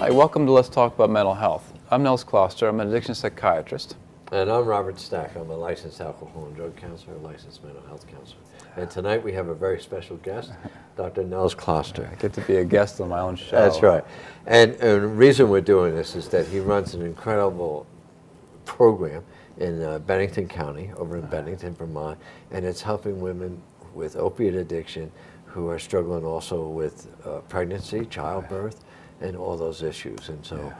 Hi, welcome to Let's Talk About Mental Health. I'm Nels Klosters. I'm an addiction psychiatrist. And I'm Robert Stack. I'm a licensed alcohol and drug counselor, licensed mental health counselor. And tonight we have a very special guest, Dr. Nels Klosters. I get to be a guest on my own show. That's right. And the reason we're doing this is that he runs an incredible program in Bennington County, over in Bennington, Vermont, and it's helping women with opiate addiction who are struggling also with pregnancy, childbirth, and all those issues. And so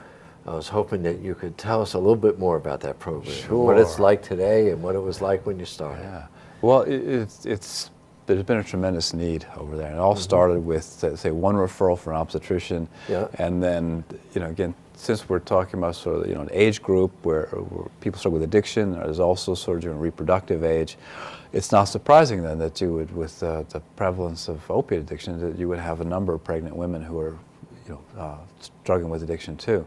I was hoping that you could tell us a little bit more about that program, what it's like today and what it was like when you started. Yeah. Well, there's been a tremendous need over there. And it all started with, say, one referral for an obstetrician. Yeah. And then, again, since we're talking about sort of, an age group where people struggle with addiction, there's also sort of during reproductive age, it's not surprising then that you would, with the prevalence of opiate addiction, that you would have a number of pregnant women who are, struggling with addiction too.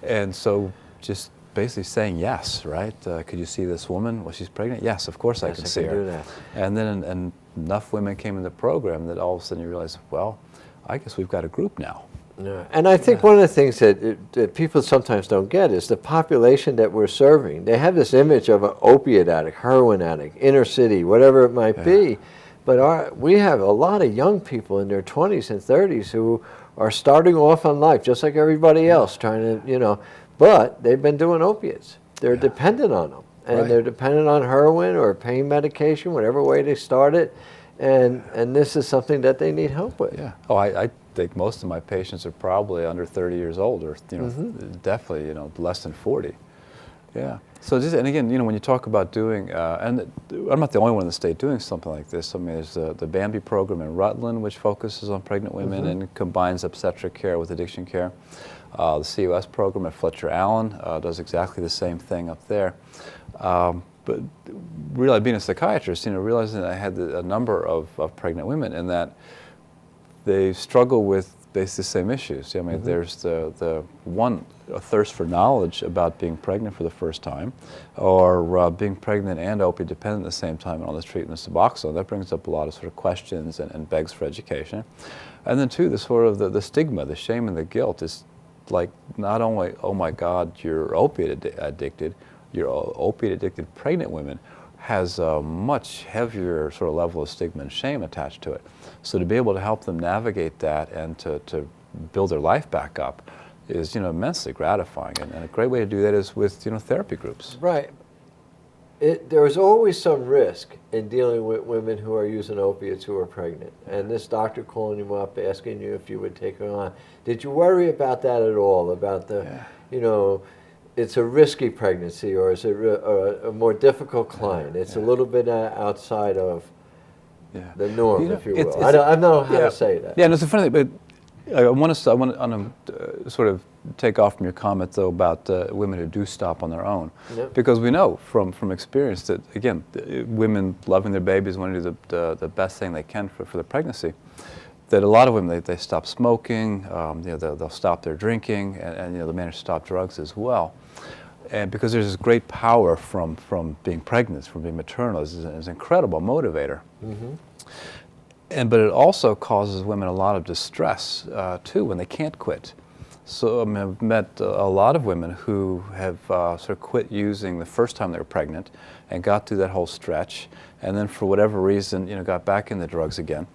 And so just basically saying yes, right? Could you see this woman? Well, she's pregnant? Yes, of course I can see her. Do that. And then enough women came in the program that all of a sudden you realize, well, I guess we've got a group now. Yeah. And I think one of the things that people sometimes don't get is the population that we're serving. They have this image of an opiate addict, heroin addict, inner city, whatever it might be. But we have a lot of young people in their 20s and 30s who are starting off on life just like everybody else, trying to, but they've been doing opiates. They're dependent on them. And they're dependent on heroin or pain medication, whatever way they start it. And this is something that they need help with. Yeah. Oh, I think most of my patients are probably under 30 years old, or definitely less than 40. Yeah. So and again, when you talk about doing, and I'm not the only one in the state doing something like this. I mean, there's the Bambi program in Rutland, which focuses on pregnant women and combines obstetric care with addiction care. The COS program at Fletcher Allen does exactly the same thing up there. But really, being a psychiatrist, realizing that I had a number of pregnant women and that they struggle with basically the same issues. I mean, there's a thirst for knowledge about being pregnant for the first time, or being pregnant and opiate dependent at the same time and on this treatment Suboxone. That brings up a lot of sort of questions and begs for education. And then two, the sort of the stigma, the shame and the guilt is like not only, oh my God, you're opiate addicted, you're opiate addicted pregnant women has a much heavier sort of level of stigma and shame attached to it. So to be able to help them navigate that and to build their life back up is immensely gratifying. And a great way to do that is with therapy groups. Right. There is always some risk in dealing with women who are using opiates who are pregnant. And this doctor calling you up, asking you if you would take her on. Did you worry about that at all? About the, it's a risky pregnancy, or is it a more difficult client? It's a little bit outside of the norm, if you will. I don't know how to say that. Yeah, and it's a funny thing, but I want to sort of take off from your comment, though, about women who do stop on their own. Yep. Because we know from experience that, again, women loving their babies want to do the best thing they can for the pregnancy. That a lot of women, they stop smoking, they'll stop their drinking, and they manage to stop drugs as well. And because there's this great power from being pregnant, from being maternal, is an incredible motivator. But it also causes women a lot of distress too when they can't quit. So I've met a lot of women who have sort of quit using the first time they were pregnant and got through that whole stretch, and then for whatever reason, got back in the drugs again.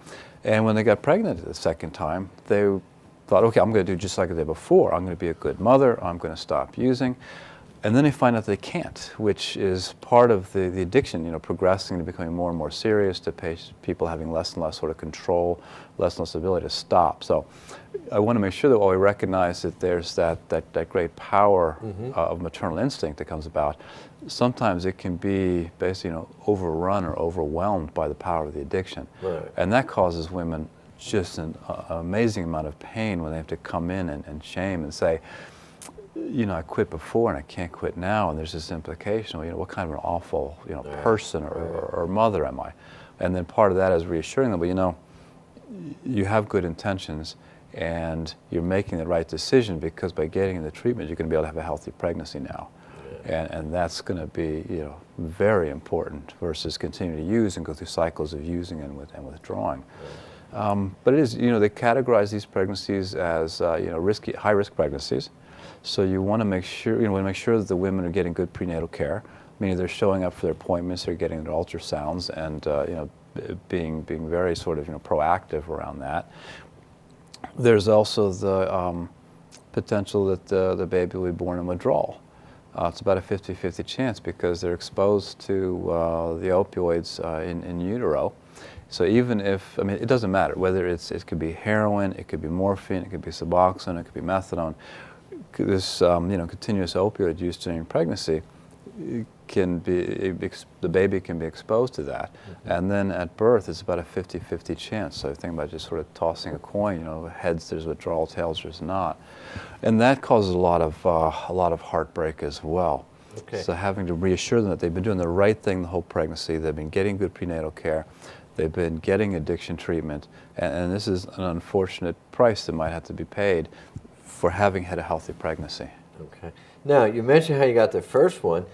And when they got pregnant the second time, they thought, okay, I'm going to do just like I did before. I'm going to be a good mother. I'm going to stop using. And then they find out they can't, which is part of the addiction, progressing to becoming more and more serious, to people having less and less sort of control, less and less ability to stop. So I want to make sure that while we recognize that there's that great power of maternal instinct that comes about, sometimes it can be basically, overrun or overwhelmed by the power of the addiction. Right. And that causes women just an amazing amount of pain when they have to come in and shame and say, I quit before and I can't quit now, and there's this implication, what kind of an awful, person or mother am I? And then part of that is reassuring them, well, you have good intentions and you're making the right decision, because by getting the treatment, you're going to be able to have a healthy pregnancy now. And that's going to be, very important versus continuing to use and go through cycles of using and withdrawing. But it is, they categorize these pregnancies as, risky, high-risk pregnancies. So you want to make sure, that the women are getting good prenatal care, meaning they're showing up for their appointments, they're getting their ultrasounds, and, being very sort of, proactive around that. There's also the potential that the baby will be born in withdrawal. It's about a 50-50 chance because they're exposed to the opioids in utero. So even if, it doesn't matter whether it could be heroin, it could be morphine, it could be Suboxone, it could be methadone. This, continuous opioid use during pregnancy can be, the baby can be exposed to that. Mm-hmm. And then at birth, it's about a 50-50 chance. So think about just sort of tossing a coin, heads there's withdrawal, tails there's not. And that causes a lot of heartbreak as well. Okay. So having to reassure them that they've been doing the right thing the whole pregnancy, they've been getting good prenatal care, they've been getting addiction treatment, and this is an unfortunate price that might have to be paid for having had a healthy pregnancy. Okay. Now, you mentioned how you got the first one.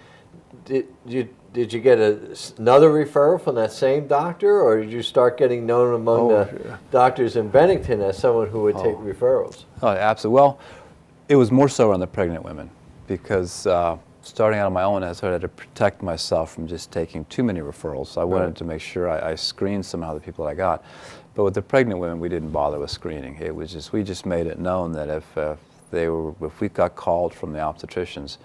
Did you get another referral from that same doctor, or did you start getting known among the doctors in Bennington as someone who would take referrals? Oh, absolutely. Well, it was more so around the pregnant women because starting out on my own, I started to protect myself from just taking too many referrals. So I wanted to make sure I screened somehow the people that I got. But with the pregnant women, we didn't bother with screening. It was just, we just made it known that if we got called from the obstetricians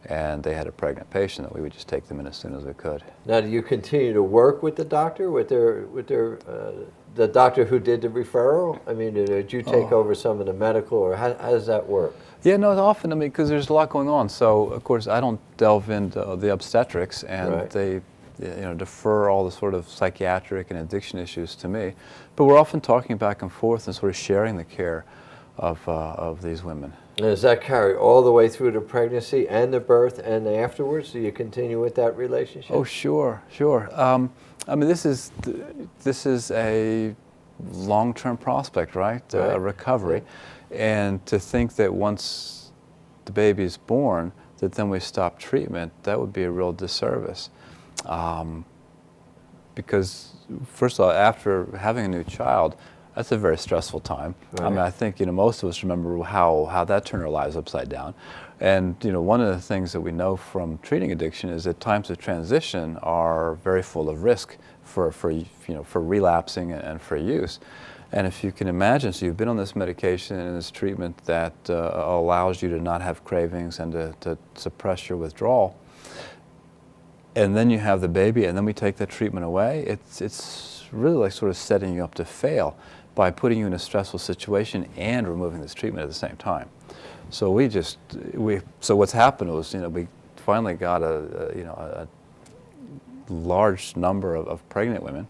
and they had a pregnant patient, that we would just take them in as soon as we could. Now, do you continue to work with the doctor, with the doctor who did the referral? Did you take over some of the medical, or how does that work? Yeah, no, often, because there's a lot going on. So, of course, I don't delve into the obstetrics, and they defer all the sort of psychiatric and addiction issues to me. But we're often talking back and forth and sort of sharing the care of these women. And does that carry all the way through the pregnancy and the birth and afterwards? Do you continue with that relationship? Oh, sure. This is a long-term prospect, right? A recovery. And to think that once the baby is born, that then we stop treatment, that would be a real disservice. Because, first of all, after having a new child, that's a very stressful time. Right. I think most of us remember how that turned our lives upside down. And one of the things that we know from treating addiction is that times of transition are very full of risk for relapsing and for use. And if you can imagine, so you've been on this medication and this treatment that allows you to not have cravings and to suppress your withdrawal, and then you have the baby, and then we take that treatment away, it's really like sort of setting you up to fail by putting you in a stressful situation and removing this treatment at the same time. So so what's happened was, we finally got a large number of pregnant women,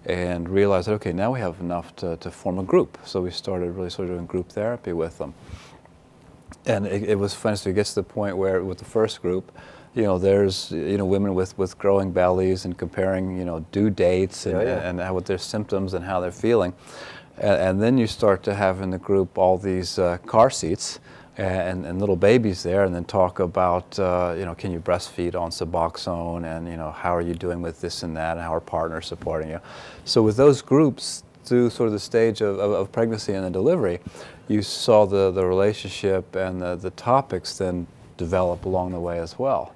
and realized that, okay, now we have enough to form a group. So we started really sort of doing group therapy with them. And it was fun. So it gets to the point where with the first group, there's women with growing bellies and comparing due dates and what their symptoms and how they're feeling, and then you start to have in the group all these car seats and little babies there, and then talk about can you breastfeed on Suboxone, and how are you doing with this and that, and how are partners supporting you. So with those groups through sort of the stage of pregnancy and the delivery, you saw the relationship and the topics then develop along the way as well.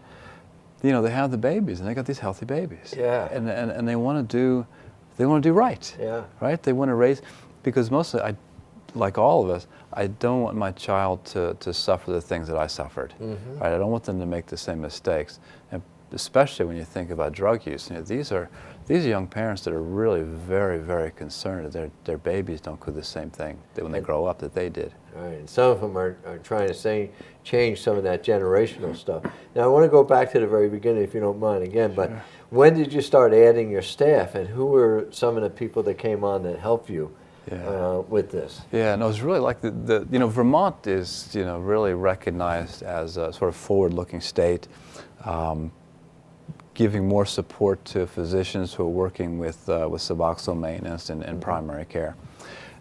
They have the babies, and they got these healthy babies. Yeah. And they want to do right. Yeah. Right? They want to raise, because mostly, like all of us, I don't want my child to suffer the things that I suffered. Mm-hmm. Right? I don't want them to make the same mistakes. And especially when you think about drug use, these are young parents that are really very, very concerned that their babies don't do the same thing that when they grow up that they did. Right, and some of them are trying to change some of that generational stuff. Now, I want to go back to the very beginning, if you don't mind, again. But when did you start adding your staff, and who were some of the people that came on that helped you with this? Yeah, no, it's really like Vermont is really recognized as a sort of forward-looking state, giving more support to physicians who are working with Suboxone maintenance and primary care.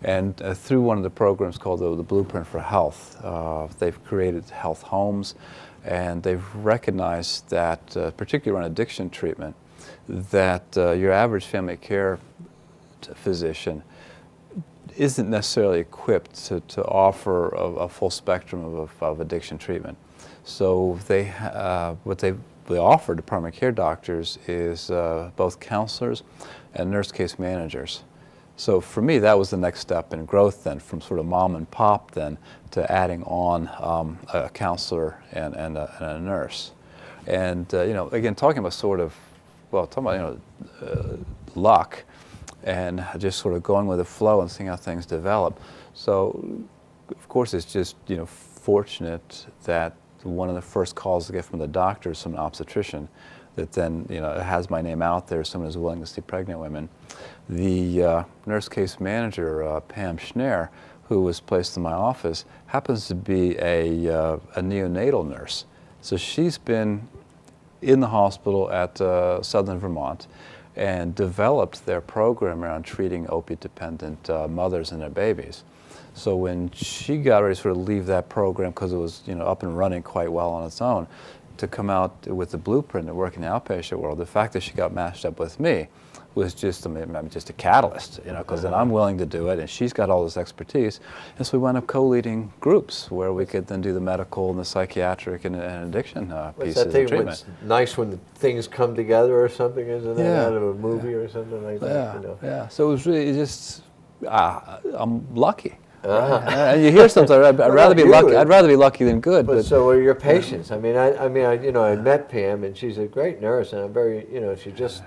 And through one of the programs called the Blueprint for Health, they've created health homes, and they've recognized that, particularly around addiction treatment, that your average family care physician isn't necessarily equipped to offer a full spectrum of addiction treatment. So what they offer to primary care doctors is both counselors and nurse case managers. So for me, that was the next step in growth then, from sort of mom and pop then to adding on a counselor and a nurse. And again, talking about luck and just sort of going with the flow and seeing how things develop. So of course it's just fortunate that one of the first calls I get from the doctor is from an obstetrician that then has my name out there, someone who's willing to see pregnant women. The nurse case manager, Pam Schneer, who was placed in my office, happens to be a neonatal nurse. So she's been in the hospital at Southern Vermont and developed their program around treating opiate-dependent mothers and their babies. So when she got ready to sort of leave that program, because it was up and running quite well on its own, to come out with the blueprint and work in the outpatient world, the fact that she got matched up with me was just a catalyst, because then I'm willing to do it, and she's got all this expertise. And so we wound up co-leading groups where we could then do the medical and the psychiatric and addiction pieces of treatment. It's nice when the things come together or something, isn't it? Out of a movie or something like that. Yeah. So it was really just, I'm lucky. And you hear something. I'd rather be lucky. I'd rather be lucky than good. But so are your patients. I met Pam, and she's a great nurse, and I'm very, she's just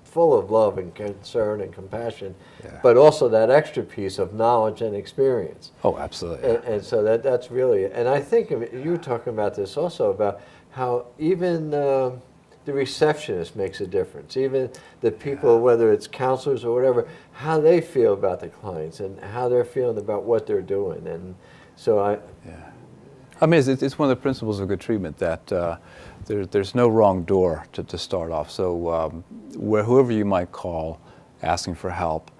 full of love and concern and compassion, but also that extra piece of knowledge and experience. Oh, absolutely. And so that's really, and I think you were talking about this also, about how even the receptionist makes a difference. Even the people, whether it's counselors or whatever, how they feel about the clients and how they're feeling about what they're doing. And so I mean, it's one of the principles of good treatment that there's no wrong door to start off. So whoever you might call asking for help,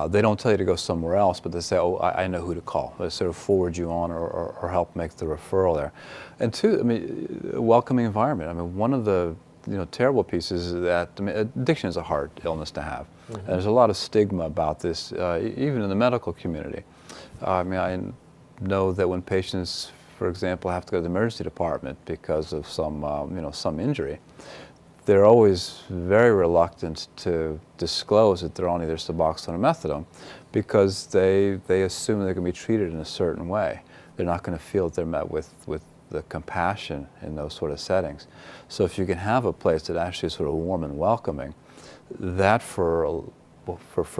they don't tell you to go somewhere else, but they say, oh, I know who to call. They sort of forward you on or help make the referral there. And two, I mean, a welcoming environment. I mean, one of the terrible pieces is that addiction is a hard illness to have. Mm-hmm. And there's a lot of stigma about this, even in the medical community. I mean, I know that when patients, for example, have to go to the emergency department because of some injury, they're always very reluctant to disclose that they're on either Suboxone or methadone, because they assume they're going to be treated in a certain way. They're not going to feel that they're met with the compassion in those sort of settings. So if you can have a place that actually is sort of warm and welcoming, that for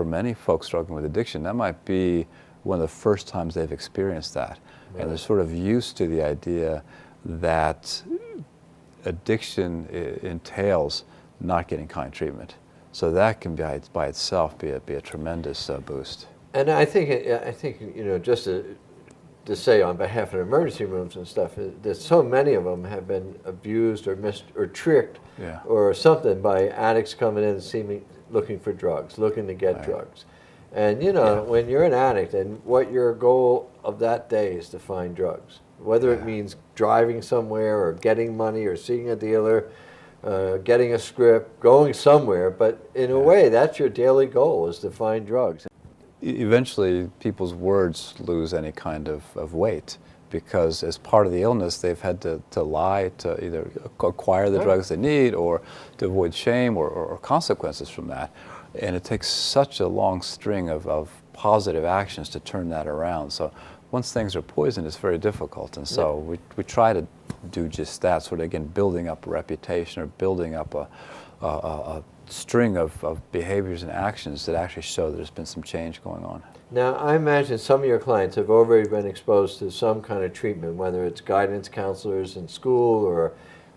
many folks struggling with addiction, that might be one of the first times they've experienced that. Right. And they're sort of used to the idea that addiction entails not getting kind treatment. So that can by itself be a tremendous boost. And I think just to say on behalf of emergency rooms and stuff, that so many of them have been abused or tricked or something by addicts coming in and looking for drugs, looking to get drugs. And when you're an addict, and what your goal of that day is to find drugs, whether it means driving somewhere or getting money or seeing a dealer, getting a script, going somewhere, but in a way that's your daily goal, is to find drugs. Eventually people's words lose any kind of weight, because as part of the illness they've had to lie to either acquire the drugs they need or to avoid shame or consequences from that. And it takes such a long string of positive actions to turn that around. So once things are poisoned, it's very difficult. And so we try to do just that, sort of, again, building up a reputation or building up a string of behaviors and actions that actually show that there's been some change going on. Now, I imagine some of your clients have already been exposed to some kind of treatment, whether it's guidance counselors in school or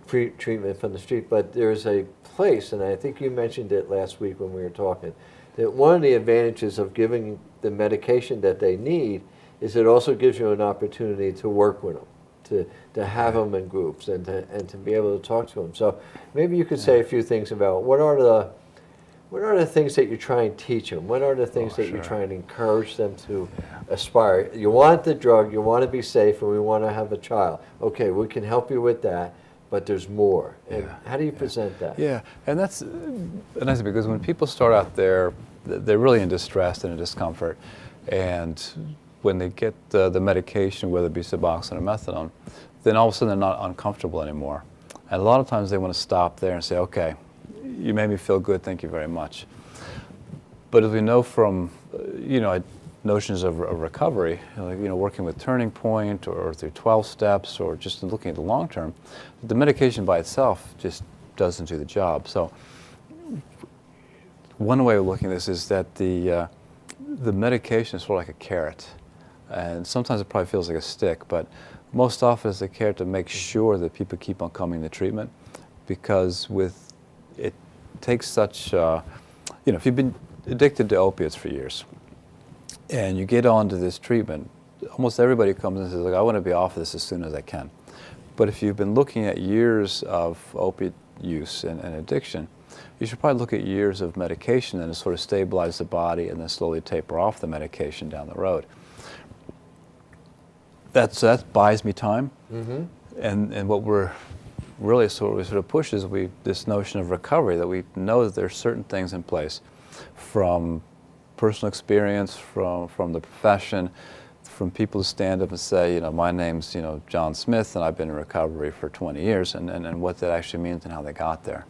treatment from the street, but there's a place, and I think you mentioned it last week when we were talking, that one of the advantages of giving the medication that they need is it also gives you an opportunity to work with them, to have them in groups and to be able to talk to them. So maybe you could say a few things about what are the things that you try and teach them? What are the things that you try and encourage them to aspire? You want the drug, you want to be safe, and we want to have a child. Okay, we can help you with that, but there's more. And how do you present that? Yeah, and that's nice, because when people start out there, they're really in distress and in discomfort. And when they get the medication, whether it be Suboxone or methadone, then all of a sudden they're not uncomfortable anymore. And a lot of times they want to stop there and say, okay, you made me feel good, thank you very much. But as we know from, notions of recovery, working with Turning Point or through 12 steps or just looking at the long term, the medication by itself just doesn't do the job. So one way of looking at this is that the medication is sort of like a carrot. And sometimes it probably feels like a stick, but most often it's a carrot to make sure that people keep on coming to treatment, because it takes such, if you've been addicted to opiates for years and you get onto this treatment, almost everybody comes in and says, like, I want to be off of this as soon as I can. But if you've been looking at years of opiate use and addiction, you should probably look at years of medication and to sort of stabilize the body and then slowly taper off the medication down the road. That buys me time, and what we're really sort of push is this notion of recovery, that we know that there's certain things in place from personal experience, from the profession, from people who stand up and say, my name's John Smith and I've been in recovery for 20 years, and what that actually means and how they got there.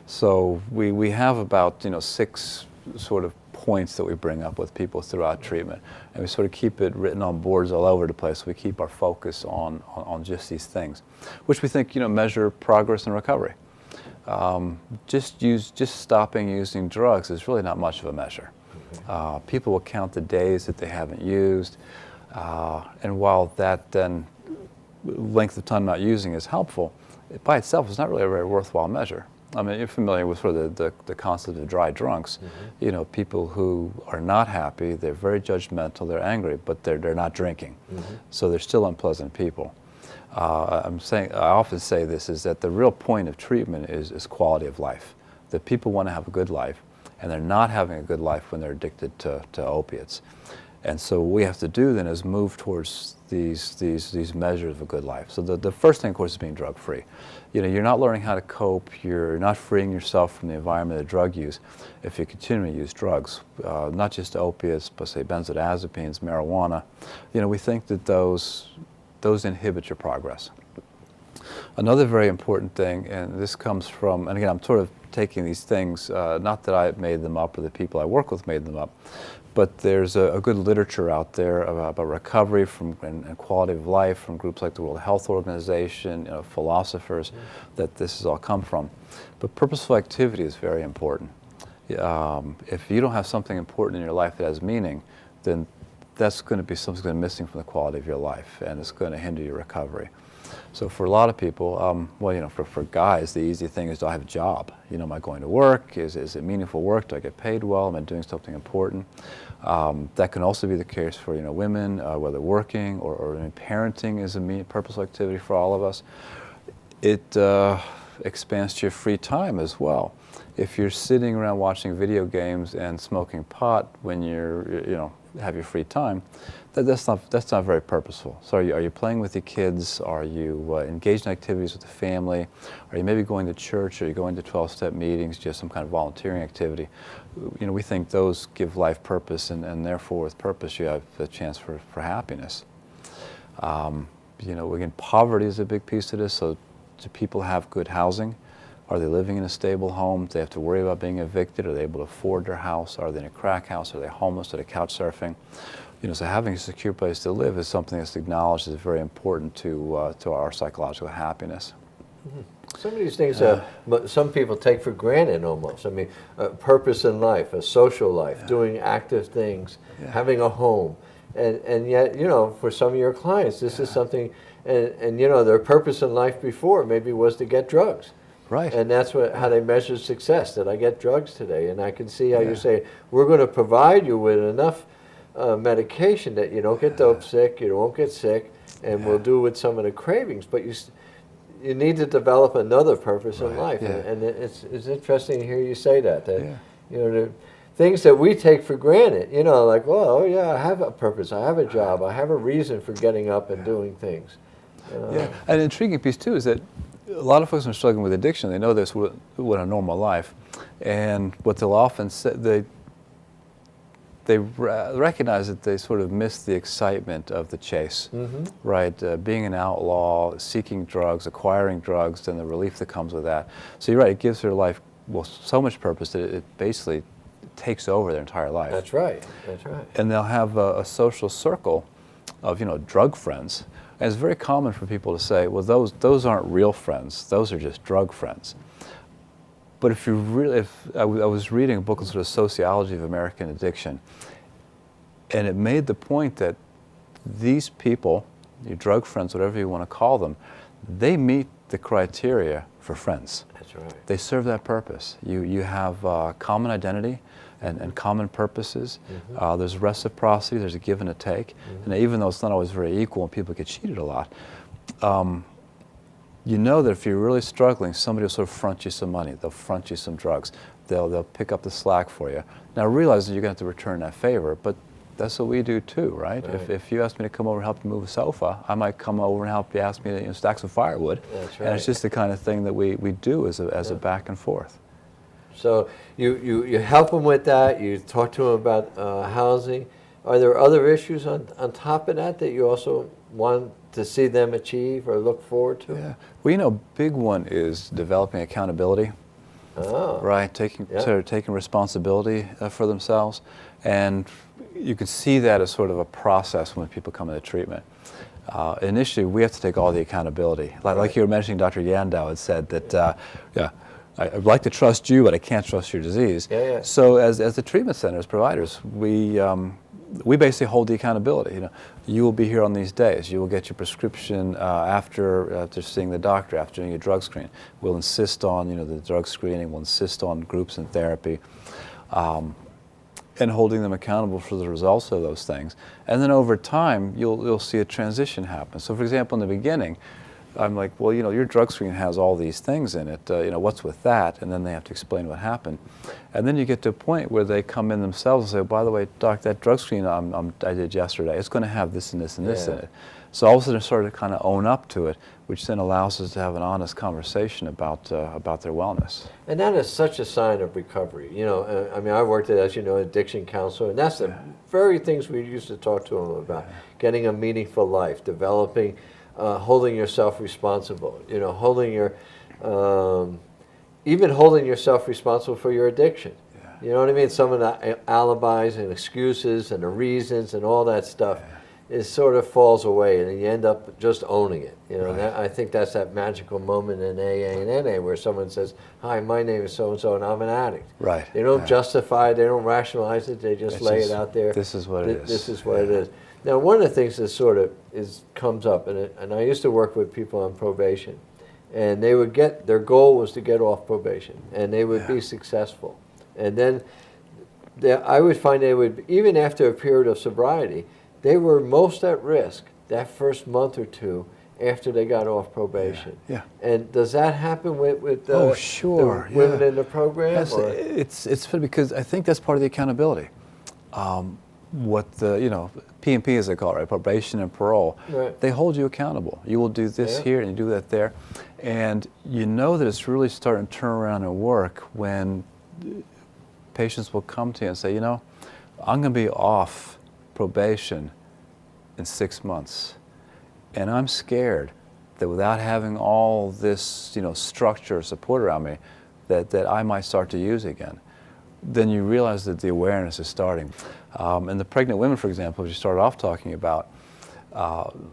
So we have about 6 sort of points that we bring up with people throughout treatment, and we sort of keep it written on boards all over the place. We keep our focus on just these things, which we think measure progress in recovery. Just stopping using drugs is really not much of a measure. People will count the days that they haven't used, and while that then length of time not using is helpful, it by itself is not really a very worthwhile measure. I mean, you're familiar with sort of the concept of dry drunks. People who are not happy, they're very judgmental, they're angry, but they're not drinking. So they're still unpleasant people. I often say this, is that the real point of treatment is quality of life. That people want to have a good life, and they're not having a good life when they're addicted to opiates. And so what we have to do then is move towards these measures of a good life. So the first thing, of course, is being drug-free. You're not learning how to cope, you're not freeing yourself from the environment of drug use if you continue to use drugs, not just opiates, but say benzodiazepines, marijuana. We think that those inhibit your progress. Another very important thing, and this comes from, and again, I'm sort of taking these things, not that I made them up or the people I work with made them up, but there's a good literature out there about recovery and quality of life from groups like the World Health Organization, philosophers, that this has all come from. But purposeful activity is very important. If you don't have something important in your life that has meaning, then that's going to be something missing from the quality of your life, and it's going to hinder your recovery. So for a lot of people, for guys, the easy thing is, do I have a job? Am I going to work? Is it meaningful work? Do I get paid well? Am I doing something important? That can also be the case for women, whether working or parenting is a purposeful activity for all of us. It expands your free time as well. If you're sitting around watching video games and smoking pot when you're have your free time, that's not very purposeful. So are you playing with your kids? Are you engaged in activities with the family? Are you maybe going to church? Are you going to 12-step meetings, just some kind of volunteering activity? We think those give life purpose, and therefore with purpose you have a chance for happiness. Again, poverty is a big piece of this. So do people have good housing? Are they living in a stable home? Do they have to worry about being evicted? Are they able to afford their house? Are they in a crack house? Are they homeless? Are they couch surfing? So having a secure place to live is something that's acknowledged as very important to our psychological happiness. Some of these things some people take for granted almost. I mean, purpose in life, a social life, doing active things, having a home. And yet, for some of your clients, this is something, and their purpose in life before maybe was to get drugs. Right. And that's how they measure success. Did I get drugs today? And I can see how you say, we're going to provide you with enough medication that you don't get dope sick, you won't get sick, and we'll do with some of the cravings. But you need to develop another purpose in life. Yeah. And it's interesting to hear you say that the things that we take for granted, like, well, I have a purpose, I have a job, I have a reason for getting up and doing things. Yeah, an intriguing piece too is that a lot of folks are struggling with addiction. They know this with a normal life, and what they'll often say, they recognize that they sort of miss the excitement of the chase, right? Being an outlaw, seeking drugs, acquiring drugs, and the relief that comes with that. So you're right, it gives their life, well, so much purpose that it basically takes over their entire life. That's right, that's right. And they'll have a social circle of, drug friends. And it's very common for people to say, well, those aren't real friends, those are just drug friends. But if you really, I was reading a book on sort of sociology of American addiction, and it made the point that these people, your drug friends, whatever you want to call them, they meet the criteria for friends. That's right. They serve that purpose. You have common identity and common purposes. There's reciprocity, there's a give and a take. And even though it's not always very equal and people get cheated a lot, you know that if you're really struggling, somebody will sort of front you some money. They'll front you some drugs. They'll pick up the slack for you. Now realize that you're going to have to return that favor, but that's what we do too, right? If you ask me to come over and help you move a sofa, I might come over and help you ask me to stack some firewood. That's right. And it's just the kind of thing that we do as a back and forth. So you help them with that, you talk to them about housing. Are there other issues on top of that that you also want to see them achieve or look forward to? Yeah. Well, big one is developing accountability. Oh. Right, taking responsibility for themselves. And you can see that as sort of a process when people come into treatment. Initially, we have to take all the accountability. Like you were mentioning, Dr. Yandow had said that, I'd like to trust you, but I can't trust your disease. So as the treatment centers, providers, we basically hold the accountability. You will be here on these days. You will get your prescription after seeing the doctor, after doing your drug screen. We'll insist on the drug screening. We'll insist on groups and therapy, and holding them accountable for the results of those things. And then over time, you'll see a transition happen. So, for example, in the beginning, I'm like, well, your drug screen has all these things in it. What's with that? And then they have to explain what happened. And then you get to a point where they come in themselves and say, by the way, doc, that drug screen I did yesterday, it's going to have this and this and this in it. So all of a sudden, sort of kind of own up to it, which then allows us to have an honest conversation about their wellness. And that is such a sign of recovery. I worked as addiction counselor, and that's the very things we used to talk to them about: getting a meaningful life, developing. Holding yourself responsible, even holding yourself responsible for your addiction. You know what I mean? Some of the alibis and excuses and the reasons and all that stuff is sort of falls away, and then you end up just owning it. And I think that's that magical moment in AA and NA where someone says, "Hi, my name is so and so, and I'm an addict." Right. They don't justify it, they don't rationalize it, they just lay it out there. This is what it is. This is what it is. Now, one of the things that sort of comes up, and I used to work with people on probation, and they would their goal was to get off probation, and they would be successful. And then I would find they would, even after a period of sobriety, they were most at risk that first month or two after they got off probation. And does that happen with oh, sure. the women in the program? It's funny because I think that's part of the accountability. What the P&P, as they call it, right? Probation and parole, they hold you accountable. You will do this here and you do that there, and you know that it's really starting to turn around and work when patients will come to you and say, I'm going to be off probation in 6 months, and I'm scared that without having all this structure, support around me, that I might start to use again. Then you realize that the awareness is starting. And the pregnant women, for example, as you started off talking about,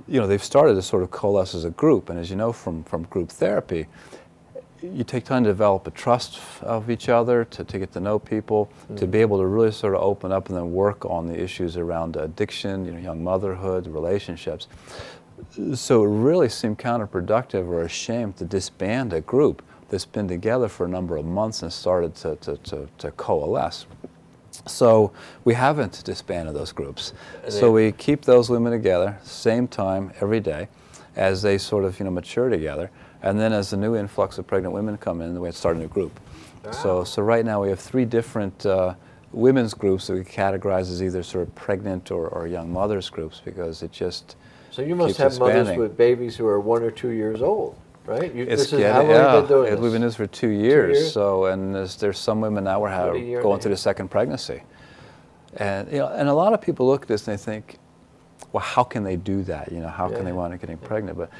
they've started to sort of coalesce as a group. And as you know from group therapy, you take time to develop a trust of each other, to get to know people, to be able to really sort of open up and then work on the issues around addiction, young motherhood, relationships. So it really seemed counterproductive or a shame to disband a group that's been together for a number of months and started to coalesce. So we haven't disbanded those groups. So we keep those women together, same time, every day, as they sort of mature together. And then as the new influx of pregnant women come in, we start a new group. Wow. So right now we have 3 different women's groups that we categorize as either sort of pregnant or young mothers groups, because it just So you must have mothers with babies who are 1 or 2 years old. Right? This is how long have you been doing this? We've been doing this for 2 years. So, and there's some women now going through the second pregnancy. And and a lot of people look at this and they think, well, how can they do that? How can they wind up getting pregnant? But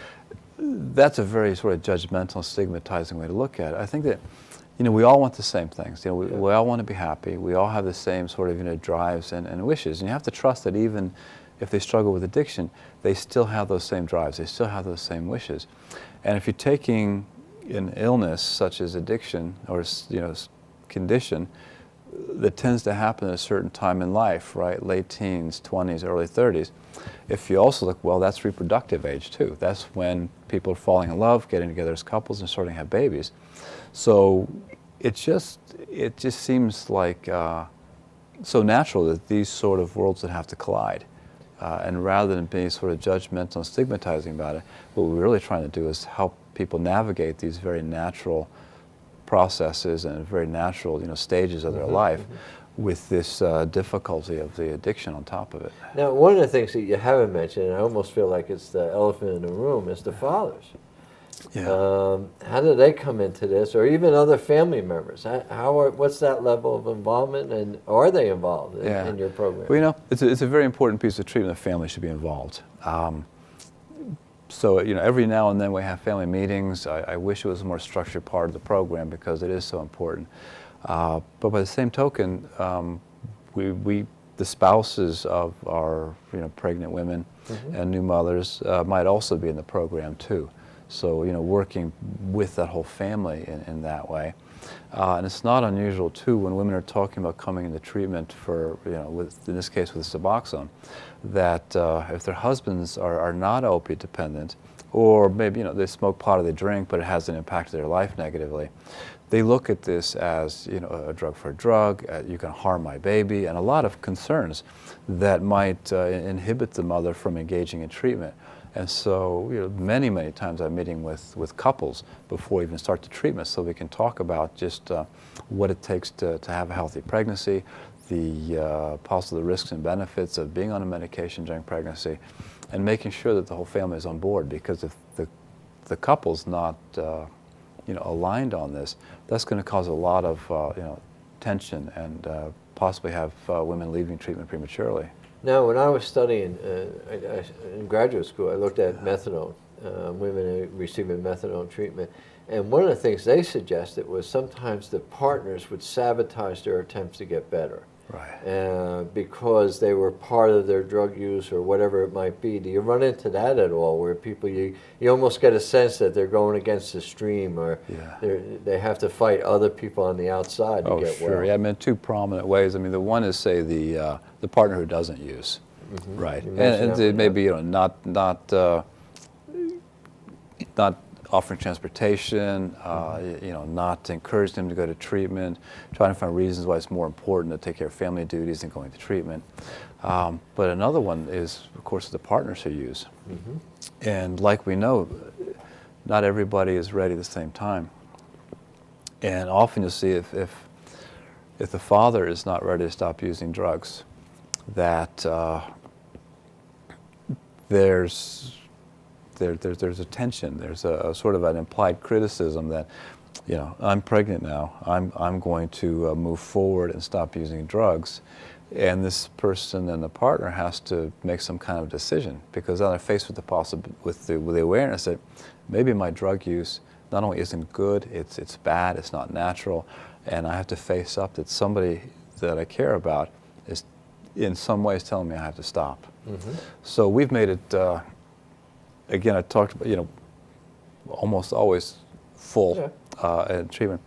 that's a very sort of judgmental, stigmatizing way to look at it. I think that we all want the same things. We all want to be happy. We all have the same sort of drives and wishes. And you have to trust that even if they struggle with addiction, they still have those same drives. They still have those same wishes. And if you're taking an illness such as addiction or condition that tends to happen at a certain time in life, right? Late teens, 20s, early 30s. If you also look, well, that's reproductive age too. That's when people are falling in love, getting together as couples, and starting to have babies. So it just seems like so natural that these sort of worlds would have to collide. And rather than being sort of judgmental and stigmatizing about it, what we're really trying to do is help people navigate these very natural processes and very natural stages of their life with this difficulty of the addiction on top of it. Now, one of the things that you haven't mentioned, and I almost feel like it's the elephant in the room, is the fathers. Yeah. How do they come into this, or even other family members? What's that level of involvement, and are they involved in your program? Well, it's a very important piece of treatment. The family should be involved. So every now and then we have family meetings. I wish it was a more structured part of the program because it is so important. But by the same token, the spouses of our pregnant women and new mothers might also be in the program too. So working with that whole family in that way. And it's not unusual too when women are talking about coming into treatment for in this case with Suboxone, that if their husbands are not opiate dependent, or maybe they smoke pot or they drink, but it hasn't impacted their life negatively, they look at this as a drug for a drug. You can harm my baby, and a lot of concerns that might inhibit the mother from engaging in treatment. And so, many times I'm meeting with couples before we even start the treatment, so we can talk about just what it takes to have a healthy pregnancy, the possible risks and benefits of being on a medication during pregnancy, and making sure that the whole family is on board. Because if the couple's not aligned on this, that's going to cause a lot of tension and possibly have women leaving treatment prematurely. Now, when I was studying in graduate school, I looked at methadone, women receiving methadone treatment. And one of the things they suggested was sometimes the partners would sabotage their attempts to get better. Right. Because they were part of their drug use or whatever it might be. Do you run into that at all, where people, you almost get a sense that they're going against the stream, or they have to fight other people on the outside to get well? Oh, sure. Yeah, I mean, two prominent ways. I mean, the one is, say, the partner who doesn't use, right? And it may be, not offering transportation, not encouraging them to go to treatment, trying to find reasons why it's more important to take care of family duties than going to treatment. But another one is, of course, the partners who use. And like we know, not everybody is ready at the same time. And often you'll see if the father is not ready to stop using drugs, that there's a tension. There's a sort of an implied criticism that, I'm pregnant now. I'm going to move forward and stop using drugs, and this person and the partner has to make some kind of decision, because then they're faced with the awareness that maybe my drug use not only isn't good, it's bad, it's not natural, and I have to face up that somebody that I care about is in some ways telling me I have to stop. So we've made it. Again, I talked about, almost always full treatment.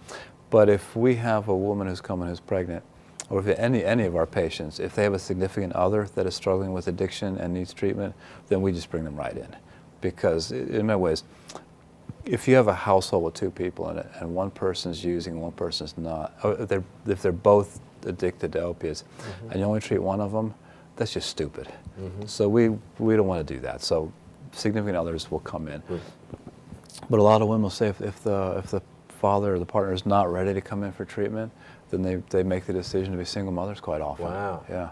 But if we have a woman who's coming who's pregnant, or if any of our patients, if they have a significant other that is struggling with addiction and needs treatment, then we just bring them right in. Because in many ways, if you have a household with two people in it, and one person's using, one person's not, or if they're both addicted to opiates, and you only treat one of them, that's just stupid. So we don't want to do that. So significant others will come in. But a lot of women will say if the father or the partner is not ready to come in for treatment, then they make the decision to be single mothers quite often. Wow. Yeah.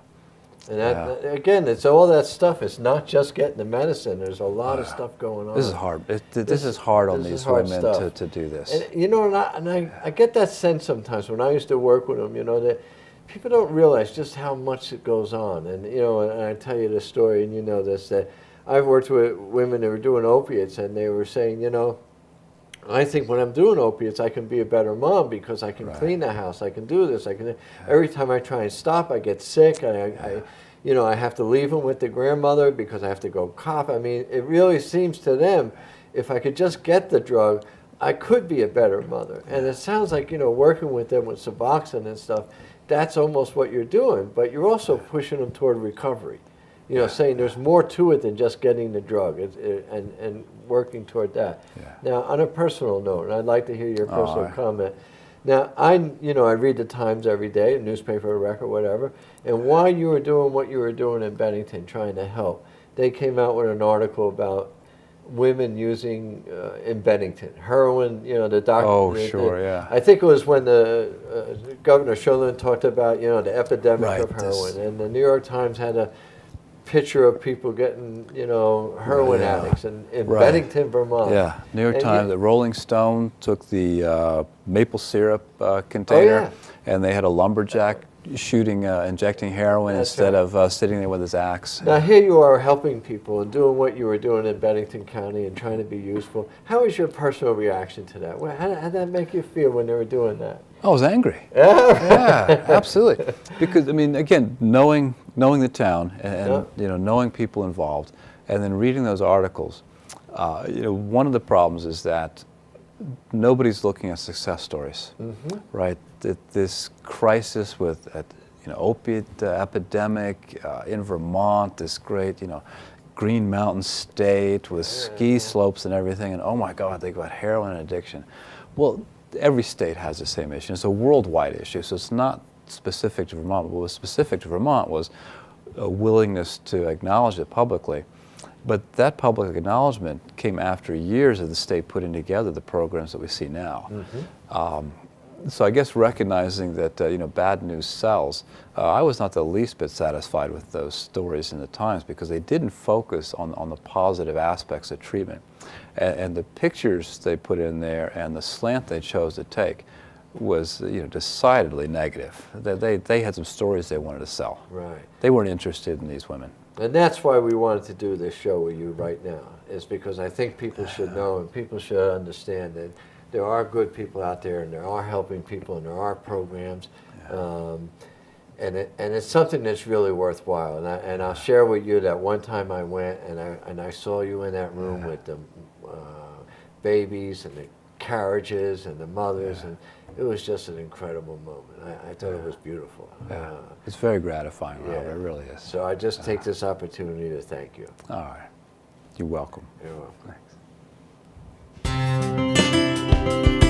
And that, again, it's all that stuff. It's not just getting the medicine. There's a lot of stuff going on. This is hard. This is hard on these women to do this. And I get that sense sometimes when I used to work with them, that people don't realize just how much it goes on. And, you know, and I tell you this story, and you know this, that I've worked with women that were doing opiates, and they were saying, you know, I think when I'm doing opiates, I can be a better mom because I can clean the house, I can do this, I can. Every time I try and stop, I get sick. You know, I have to leave them with the grandmother because I have to go cop. I mean, it really seems to them, if I could just get the drug, I could be a better mother. And it sounds like, you know, working with them with Suboxone and stuff, that's almost what you're doing, but you're also pushing them toward recovery. You know, saying there's more to it than just getting the drug, and working toward that. Now, on a personal note, and I'd like to hear your personal comment. Now, I read the Times every day, a newspaper, a record, whatever, and while you were doing what you were doing in Bennington, trying to help, they came out with an article about women using in Bennington heroin. You know, the doctor. Oh, sure, yeah. I think it was when the Governor Shulman talked about, you know, the epidemic of heroin, and the New York Times had a picture of people getting, you know, heroin addicts in Bennington, Vermont. Yeah, New York Times. The Rolling Stone took the maple syrup container, and they had a lumberjack shooting, injecting heroin instead of sitting there with his axe. Now here you are helping people and doing what you were doing in Bennington County and trying to be useful. How was your personal reaction to that? How did that make you feel when they were doing that? I was angry. Yeah, absolutely. Because I mean, again, knowing the town and you know, knowing people involved, and then reading those articles, you know, one of the problems is that nobody's looking at success stories, right? This crisis with, you know, opiate epidemic in Vermont, this great, you know, Green Mountain State with ski slopes and everything, and oh my God, they got heroin addiction. Well, every state has the same issue. It's a worldwide issue, so it's not specific to Vermont. What was specific to Vermont was a willingness to acknowledge it publicly. But that public acknowledgement came after years of the state putting together the programs that we see now. So I guess recognizing that you know, bad news sells, I was not the least bit satisfied with those stories in the Times because they didn't focus on the positive aspects of treatment. And the pictures they put in there and the slant they chose to take was, you know, decidedly negative. They had some stories they wanted to sell. Right. They weren't interested in these women. And that's why we wanted to do this show with you right now, is because I think people should know and people should understand that there are good people out there and there are helping people and there are programs. And it's something that's really worthwhile. And I'll share with you that one time I went and I saw you in that room with the babies and the carriages and the mothers, and it was just an incredible moment. I thought it was beautiful. It's very gratifying, Robert. It really is. So I just take this opportunity to thank you. All right. You're welcome. You're welcome. Thanks.